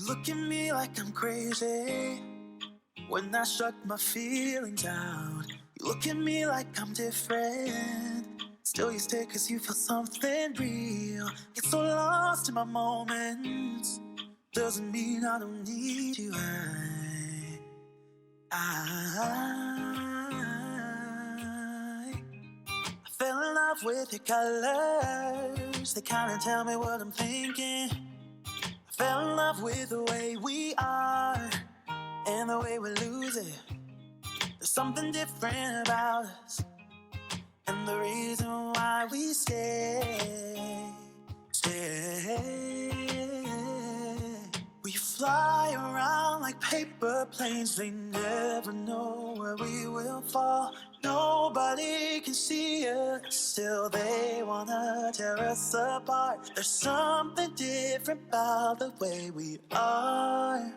look at me like I'm crazy when I shut my feelings out. You look at me like I'm different, still you stay cause you feel something real. Get so lost in my moments, doesn't mean I don't need you. I fell in love with your colors, they kinda tell me what I'm thinking. I fell in love with the way we are and the way we lose it. There's something different about us, and the reason why we stay. We fly around like paper planes, they never know where we will fall. Nobody can see us, still they wanna tear us apart. There's something different about the way we are.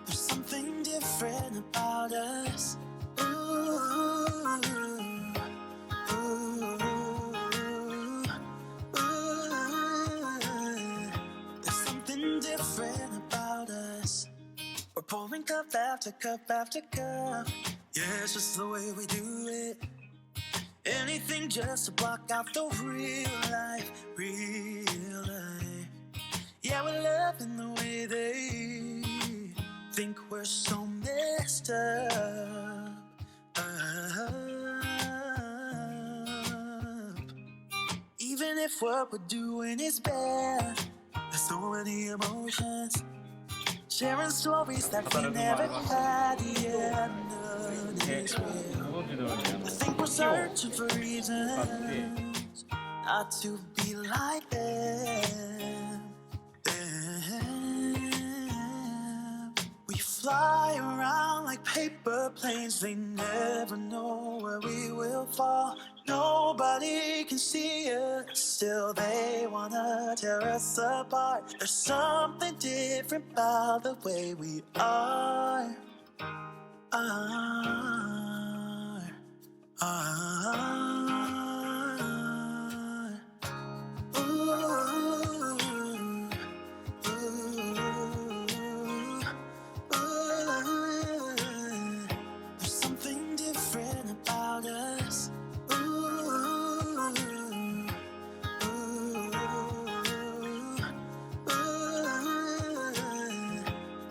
There's something different about us. There's something different about us. We're pouring cup after cup after cup. Yeah, it's just the way we do it. Anything just to block out the real life, real life. Yeah, we're loving the way they think we're so messed up. Even if what we're doing is bad, there's so many emotions. Sharing stories that we never had, yeah, none is real. I think we're searching for reasons not to be like them. We fly around like paper planes, they never know where we will fall. Nobody can see us, still they wanna tear us apart. There's something different about the way we are. There's something different about us.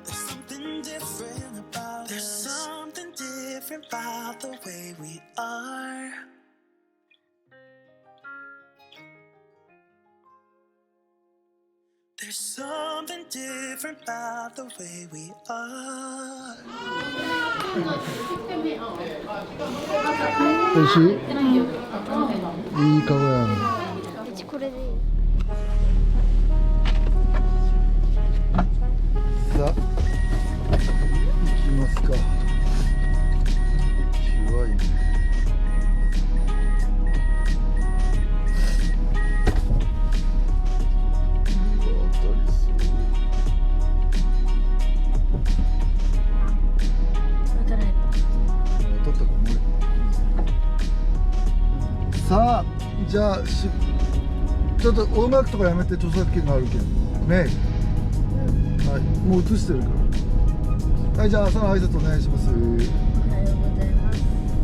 There's something different about us. There's something different about the way we are. There's something different about the way we are. おいしい？いい顔やん。これでいい。さあ、行きますか。きわいいね。当たりそう。当たらない。当たったかも。さあ、じゃあちょっと音楽とかやめて著作権があるけんね。はい、もう映してるから。はい、じゃあ朝の挨拶お願いします。おはようございます。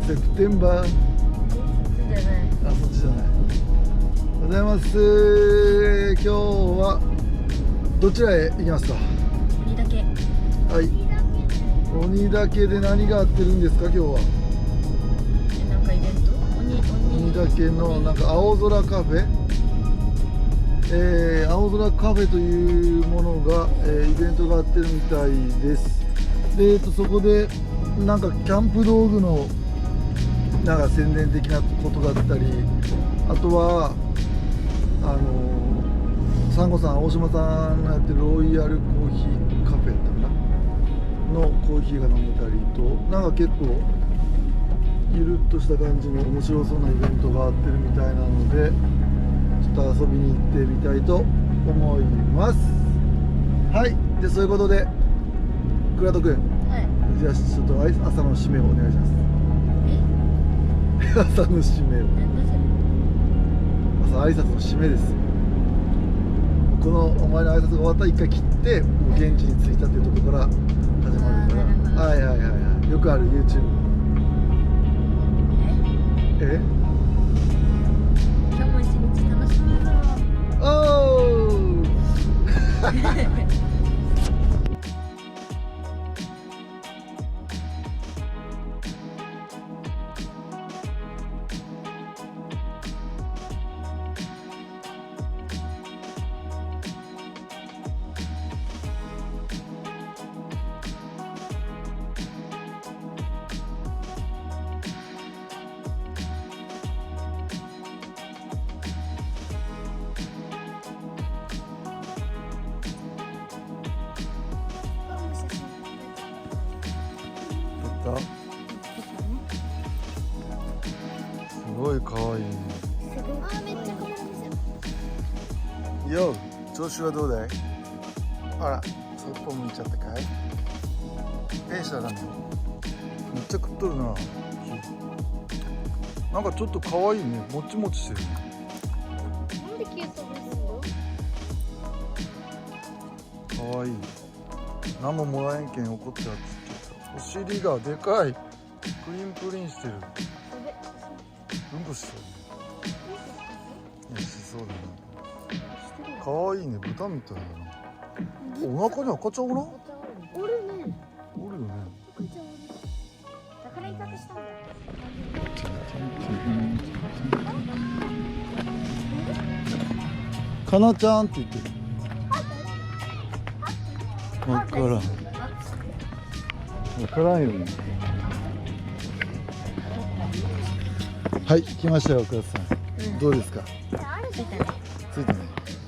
セプテンバー。じゃない。あ、そっちじゃない。おはようございます。今日はどちらへ行きますか。鬼岳。はい。鬼岳で何があってるんですか今日は。なんかイベント？鬼岳のなんか青空カフェ。青空カフェというものが、イベントがあってるみたいです。で、そこでなんかキャンプ道具のなんか宣伝的なことだったり、あとはサンゴさん、大島さんがやってるロイヤルコーヒーカフェやったかなのコーヒーが飲めたりと、なんか結構ゆるっとした感じの面白そうなイベントがあってるみたいなので、ちょっと遊びに行ってみたいと思います。はい、でそういうことで倉戸くん、はい。じゃあちょっと朝の締めをお願いします。朝の締めを。なんだそれ。朝挨拶の締めです。このお前の挨拶が終わったら一回切ってもう現地に着いたっていうところから始まるから。はいはいはいはい。よくある YouTube。え？今日も一日楽しむぞ。おー。すごい可愛いね。よ、調子はどうだい？あら、そっぽ向いちゃったかい？したらね、めっちゃ食っとるな。なんかちょっと可愛いね、もちもちしてるね。なんでキュートです可愛い。何ももらえんけん怒ってやつって言った。お尻がでかい。プリンプリンしてる。うんこしそう。いや、しそうだな。可愛いね、豚みたいだな。お腹に赤ちゃんおらん？おるね。おるよね。赤ちゃんおる。だから威嚇したんだ。かなちゃんって言ってる。わからん。わからんよね。はい、来ましたよ、倉田さん。どうですか？ついたね。ついたね。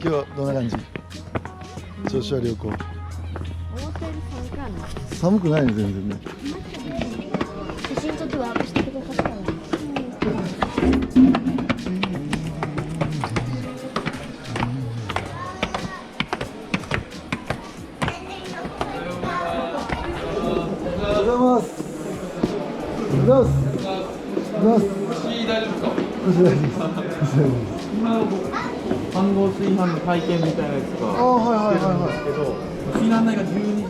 今日はどんな感じ？調子は良好。思ったより寒くはない。寒くないね、全然ね。写真撮ってワープしてくださったの。飯盒炊飯の体験みたいなやつがしてるんですけど、牛の案内が12時。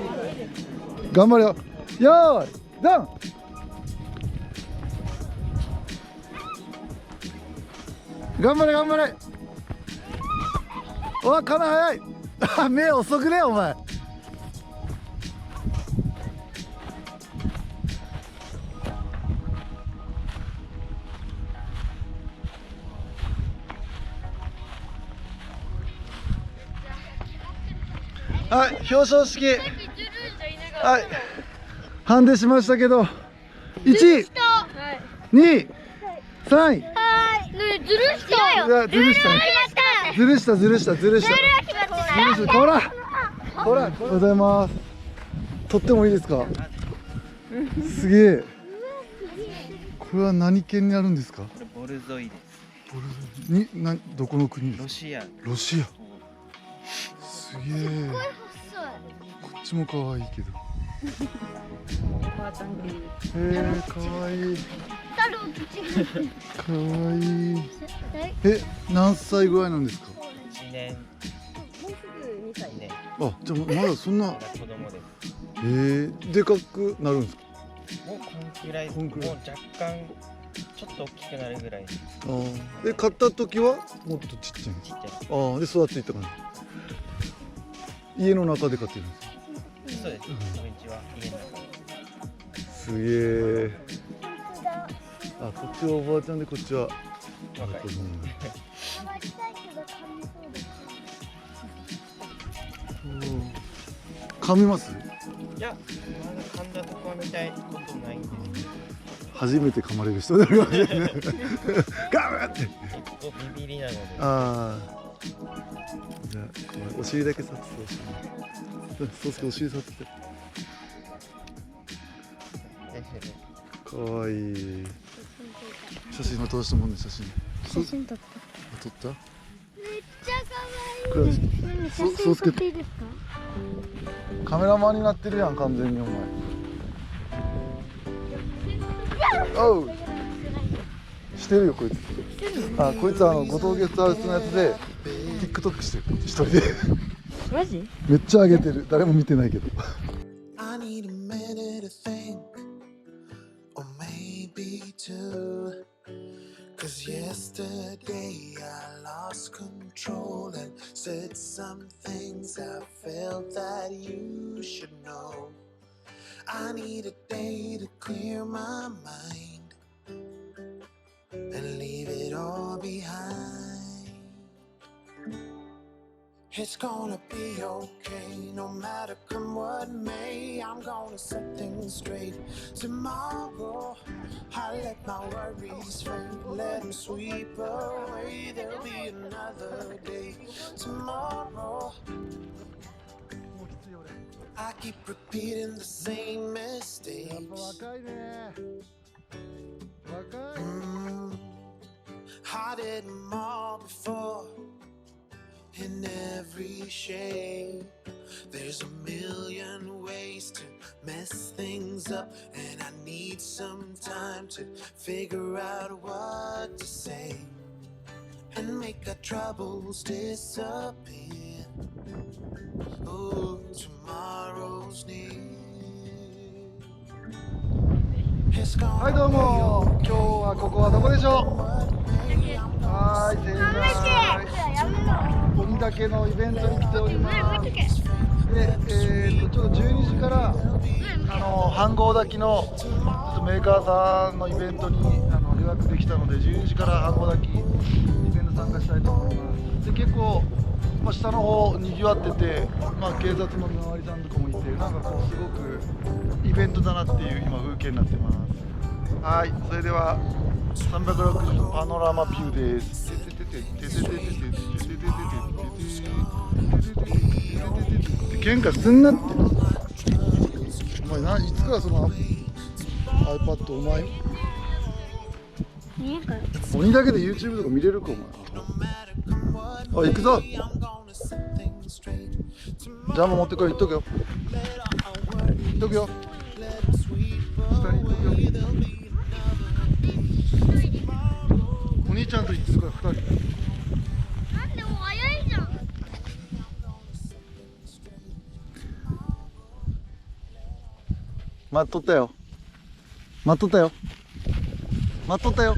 頑張れよ。よーい、ドン。頑張れ頑張れ。お、かな早い。目遅くねお前。はい、表彰式。はい、判定しましたけど、1位、2位、3位。ずるしたよ。ずるしたね。ずるしたずるしたずるした。ほら、ほら、ありがとうございます。とってもいいですか。すげえ。これは何県にあるんですか。ボルゾイです。ボルゾイに、どこの国ですか。ロシア。ロシア。すげえ。こっちも可愛いけど。可愛い。可愛い。何歳ぐらいなんですか。1年。もうすぐ2歳ね。あ、じゃあまだそんな。子供です。でかくなるんですか。もうこんくらい。もう若干ちょっと大きくなるぐらい。で買った時はもっとちっちゃい。ちっちゃい。で育っていった感じ。家の中で飼ってるんですか。そうです。こんにちは。家の中。すげえ。こっちはおばあちゃんで、こっちは。噛みます？いや、まだ噛んだとこは見たいことないんですけど。初めて噛まれる人だよね。ガムって。結構ビビりなので。じゃあお尻だけ触ってほしい。そうすけどお尻触ってきて。かわいい。写真は撮らせてもんね、写真。写真撮った。撮った？めっちゃ可愛い。写真撮っていいですか？カメラマンになってるやん完全にお前。おうしてるよこいつ。あ、こいつ五島ゲストハウスのやつで TikTok してる一人で。マジ？めっちゃ上げてる。誰も見てないけど。I need a minute to think, or maybe two. 'Cause yesterday I lost control and said some things I felt that you should know. I need a day to clear my mind and leave it all behind. It's gonna be okay, no matter come what may. I'm gonna set things straight. Tomorrow, I let my worries fade, let them sweep away. There'll be another day. Tomorrow, I keep repeating the same mistakes. I did them all before.In every shade, there's a million ways to mess things up, and I need some time to figure out what to say and make our troubles disappear. Oh, tomorrow's near. はいどうも、今日はここはどこでしょう。はい、正解。鬼岳のイベントに来ております。で、ちょっと12時から飯合炊きのメーカーさんのイベントに予約できたので、12時から飯合炊きイベント参加したいと思います。で、結構、下の方にぎわってて、警察の見回りさんとかもいて、なんかこうすごくイベントだなっていう今風景になってます。はい、それでは360度パノラマビューです。喧嘩すんなって。お前いつからその iPad お前鬼だけで YouTube とか見れるかお前。おい行くぞ。ジャム持ってこい。行っとくよ。行っとくよ。下に行っとくよ。お兄ちゃんと行ってるから2人。なんでもう早いじゃん。待っとったよ。待っとったよ。待っとったよ。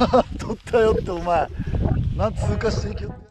待っとったよってお前何通過していきよって。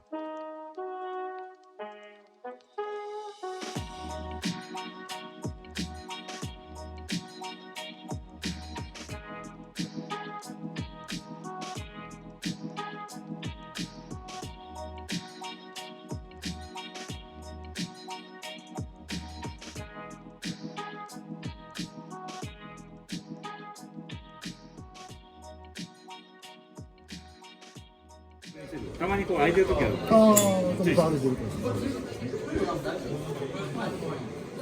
たまにこう空いてる時ある。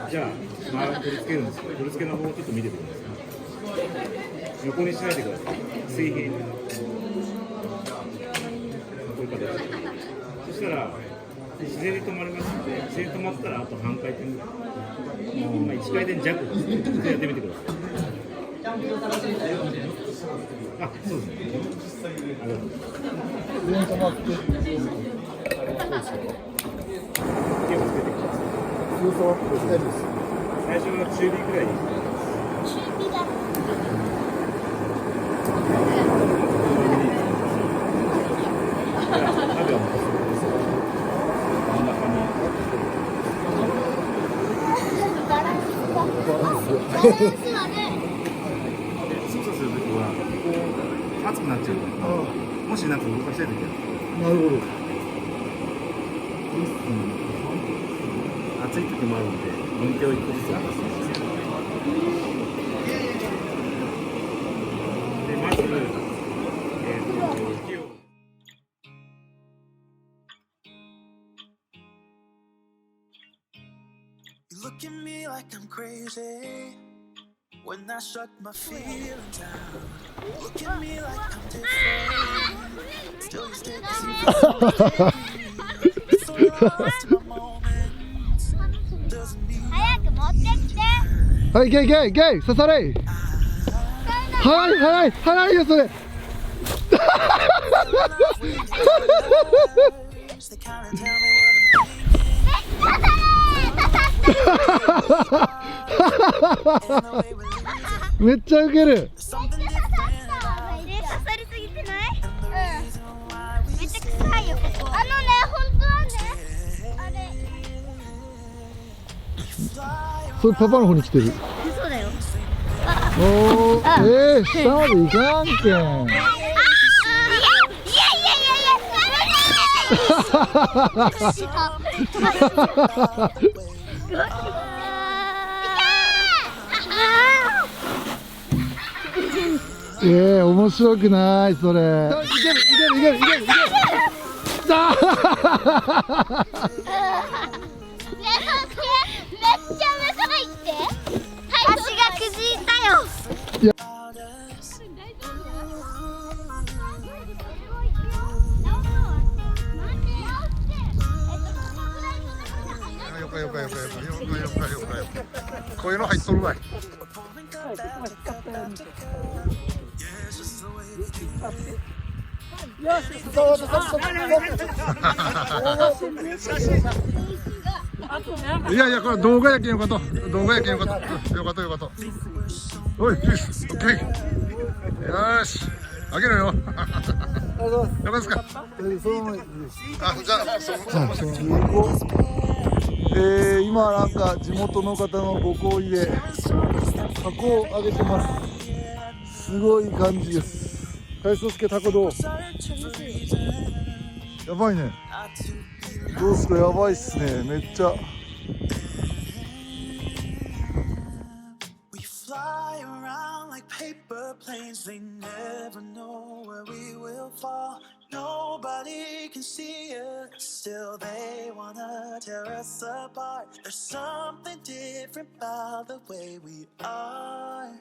じゃあ、取り付けるんですけど、取り付けの方をちょっと見てください。横にしないでください。水平。こういう形。そしたら自然に止まりますので、自然に止まったらあと半回転ぐらい。1回転弱です。ちょっとやってみてください。あ、そうですね。ありがとうございます。自然に止まって。手をつけてください。強さは大丈夫です。最初は中火くらいに。中火だ。鍋はもう真ん中に。バランスはね。操作するときはこう熱くなっちゃうから、もしなんか動かしたいときは。なるほど。暑い時もあるので、運転を1個ずつ離すんですよ。で、まず、火を。You look at me like I'm crazy when I shut my feelings down. Look at me like I'm different. Still you stay the same. It's so lost in my moments. はい、いけいけいけ、刺され。早い早い早いよそれ。めっちゃウケる。刺さりすぎてない？うん。めっちゃ臭いよここ。本当はね、あれ。それパパの方に来てる。そうだよ。おお、下まで行かんけん。いや面白くないそれ。いけるいけるいけるいけるいける。めっちゃむさいって。足がくじいたよ。よかこういうの入っとるわい。いやいや、これ動画やけんよかと。動画やけんよかと。よかとよかと。おい、ピース、オッケー。よーし、あげるよ。よかですか。あ、じゃあ、今なんか地元の方のご厚意でタコをあげてます。すごい感じです。体操助タコどう？やばいね。どうすか、やばいっすね。めっちゃ。Nobody can see us, still they wanna tear us apart. There's something different about the way we are.